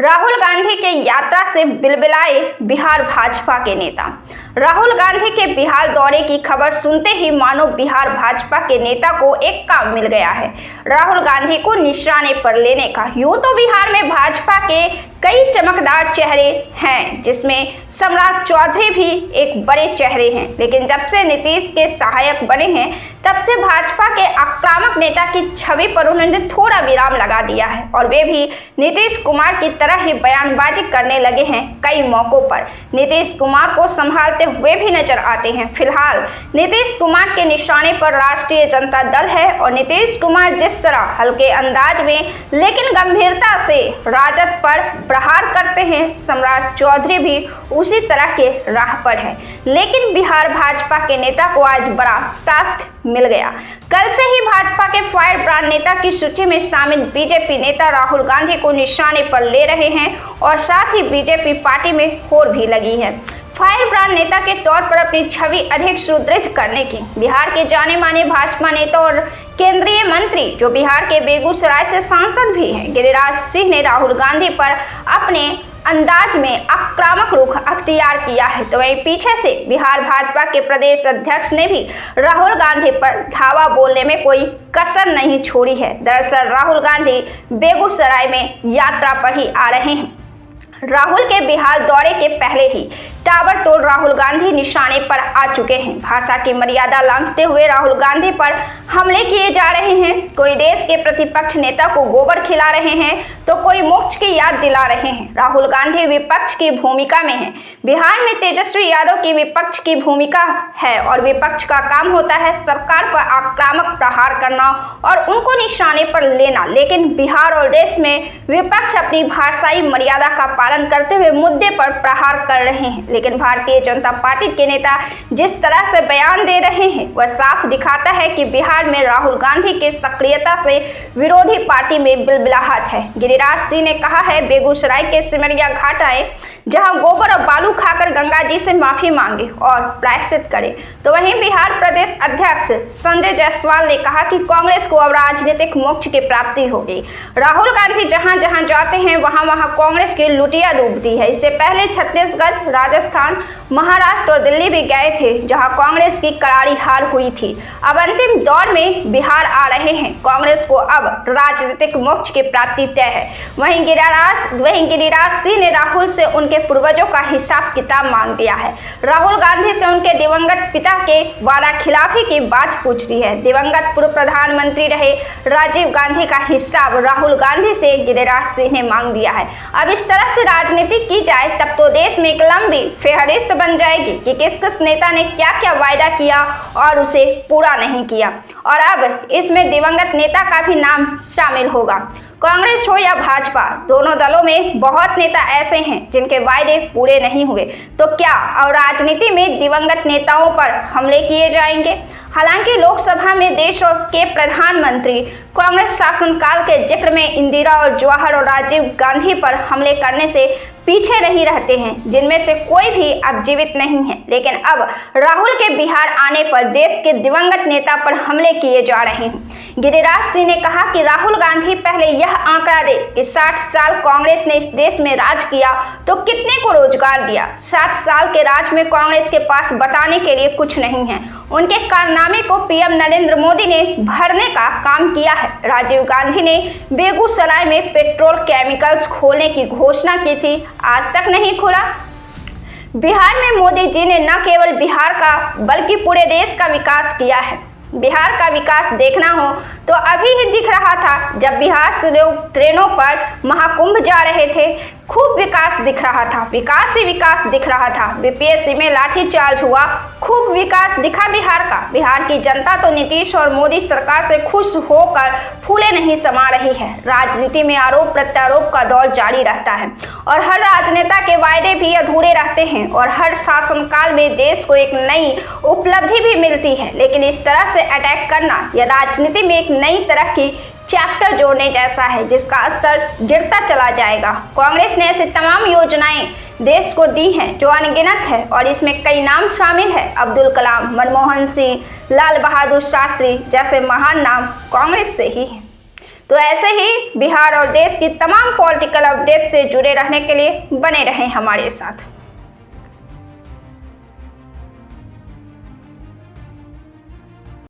राहुल गांधी के यात्रा से बिलबिलाए बिहार भाजपा के नेता। राहुल गांधी के बिहार दौरे की खबर सुनते ही मानो बिहार भाजपा के नेता को एक काम मिल गया है, राहुल गांधी को निशाने पर लेने का। यूं तो बिहार में भाजपा के कई चमकदार चेहरे हैं, जिसमें सम्राट चौधरी भी एक बड़े चेहरे हैं, लेकिन जब से नीतीश के सहायक बने हैं तब से भाजपा के आक्रामक नेता की छवि पर उन्होंने थोड़ा विराम लगा दिया है और वे भी नीतीश कुमार की तरह ही बयानबाजी करने लगे हैं। कई मौकों पर नीतीश कुमार को संभालते हुए भी नजर आते हैं। फिलहाल नीतीश कुमार के निशाने पर राष्ट्रीय जनता दल है और नीतीश कुमार जिस तरह हल्के अंदाज में लेकिन गंभीरता से राजद पर प्रहार करते हैं, सम्राट चौधरी भी उसी तरह के राह पर है। लेकिन बिहार भाजपा के नेता को आज बड़ा टास्क मिल गया। कल से ही भाजपा के फायर ब्रांड नेता की सूची में शामिल बीजेपी नेता राहुल गांधी को निशाने पर ले रहे हैं और साथ ही बीजेपी पार्टी में होड़ भी लगी है। फायर ब्रांड नेता के तौर पर अपनी छवि अधिक सुदृढ़ करने की बिहार के जाने माने भाजपा नेता और केंद्रीय मंत्री जो बिहार के बेगूसराय से सांसद भी हैं, गिरिराज सिंह ने राहुल गांधी पर अपने अंदाज में आक्रामक रुख अख्तियार किया है। तो वहीं पीछे से बिहार भाजपा के प्रदेश अध्यक्ष ने भी राहुल गांधी पर धावा बोलने में कोई कसर नहीं छोड़ी है। दरअसल राहुल गांधी बेगूसराय में यात्रा पर ही आ रहे हैं। राहुल के बिहार दौरे के पहले ही ताबड़तोड़ राहुल गांधी निशाने पर आ चुके हैं। भाषा की मर्यादा लांघते हुए राहुल गांधी पर हमले किए जा रहे हैं। कोई देश के प्रतिपक्ष नेता को गोबर खिला रहे हैं तो कोई मोक्ष की याद दिला रहे हैं। राहुल गांधी विपक्ष की भूमिका में है। बिहार में तेजस्वी यादव की विपक्ष की भूमिका है और विपक्ष का काम होता है सरकार पर आक्रामक प्रहार करना और उनको निशाने पर लेना। लेकिन बिहार और देश में विपक्ष अपनी भाषाई मर्यादा का पालन करते हुए मुद्दे पर प्रहार कर रहे हैं। लेकिन भारतीय जनता पार्टी के नेता जिस तरह से बयान दे रहे हैं वह साफ दिखाता है कि बिहार में राहुल गांधी के सक्रियता से विरोधी पार्टी में बिलबिलाहट है। गिरिराज सिंह ने कहा है बेगूसराय के सिमरिया घाट आए, जहां गोबर और बालू खाकर गंगा जी से माफी मांगे और प्रायश्चित करें। तो वहीं बिहार प्रदेश अध्यक्ष संजय जायसवाल ने कहा कि कांग्रेस को अब राजनीतिक मोक्ष की प्राप्ति होगी। राहुल गांधी जहां जहां जाते हैं वहां वहां कांग्रेस की लुटिया डूबती है। इससे पहले छत्तीसगढ़, राजस्थान, महाराष्ट्र और दिल्ली भी गए थे, जहां कांग्रेस की करारी हार हुई थी। अब अंतिम दौर में बिहार आ रहे हैं। कांग्रेस को अब राजनीतिक मोक्ष की प्राप्ति तय है। वहीं गिरिराज सिंह ने राहुल से उनके पूर्वजों का हिसाब किताब मांग दिया है। राहुल गांधी से उनके दिवंगत पिता के वादा खिलाफी की बात पूछ दी है। दिवंगत पूर्व प्रधानमंत्री रहे राजीव गांधी का हिसाब राहुल गांधी से गिरिराज सिंह ने मांग दिया है। अब इस तरह से राजनीति की जाए तब तो देश में एक लंबी फेहरिस्त बन जाएगी कि किस किस नेता ने क्या क्या वायदा किया और उसे पूरा नहीं किया, और अब इसमें दिवंगत नेता का भी नाम शामिल होगा। कांग्रेस हो या भाजपा, दोनों दलों में बहुत नेता ऐसे हैं जिनके वायदे पूरे नहीं हुए। तो क्या और राजनीति में दिवंगत नेताओं पर हमले किए जाएंगे? हालांकि लोकसभा में देश और के प्रधानमंत्री कांग्रेस शासनकाल के जिक्र में इंदिरा और जवाहर और राजीव गांधी पर हमले करने से पीछे नहीं रहते हैं, जिनमें से कोई भी अब जीवित नहीं है। लेकिन अब राहुल के बिहार आने पर देश के दिवंगत नेता पर हमले किए जा रहे हैं। गिरिराज सिंह ने कहा कि राहुल गांधी पहले यह आंकड़ा दे कि 60 साल कांग्रेस ने इस देश में राज किया तो कितने को रोजगार दिया। 60 साल के राज में कांग्रेस के पास बताने के लिए कुछ नहीं है। उनके कारनामे को पीएम नरेंद्र मोदी ने भरने का काम किया है। राजीव गांधी ने बेगूसराय में पेट्रोल केमिकल्स खोलने की घोषणा की थी, आज तक नहीं खुला। बिहार में मोदी जी ने न केवल बिहार का बल्कि पूरे देश का विकास किया है। बिहार का विकास देखना हो तो अभी ही दिख रहा था जब बिहार से लोग ट्रेनों पर महाकुंभ जा रहे थे। खूब विकास दिख रहा था, विकास ही विकास दिख रहा था। बीपीएससी में लाठीचार्ज हुआ, खूब विकास दिखा बिहार का। बिहार की जनता तो नीतीश और मोदी सरकार से खुश होकर फूले नहीं समा रही है। राजनीति में आरोप प्रत्यारोप का दौर जारी रहता है और हर राजनेता के वायदे भी अधूरे रहते हैं और हर शासनकाल में देश को एक नई उपलब्धि भी मिलती है। लेकिन इस तरह से अटैक करना यह राजनीति में एक नई तरह की चैप्टर जोड़ने जैसा है, जिसका स्तर गिरता चला जाएगा। कांग्रेस ने ऐसी तमाम योजनाएं देश को दी हैं जो अनगिनत है और इसमें कई नाम शामिल है। अब्दुल कलाम, मनमोहन सिंह, लाल बहादुर शास्त्री जैसे महान नाम कांग्रेस से ही हैं। तो ऐसे ही बिहार और देश की तमाम पॉलिटिकल अपडेट से जुड़े रहने के लिए बने रहें हमारे साथ।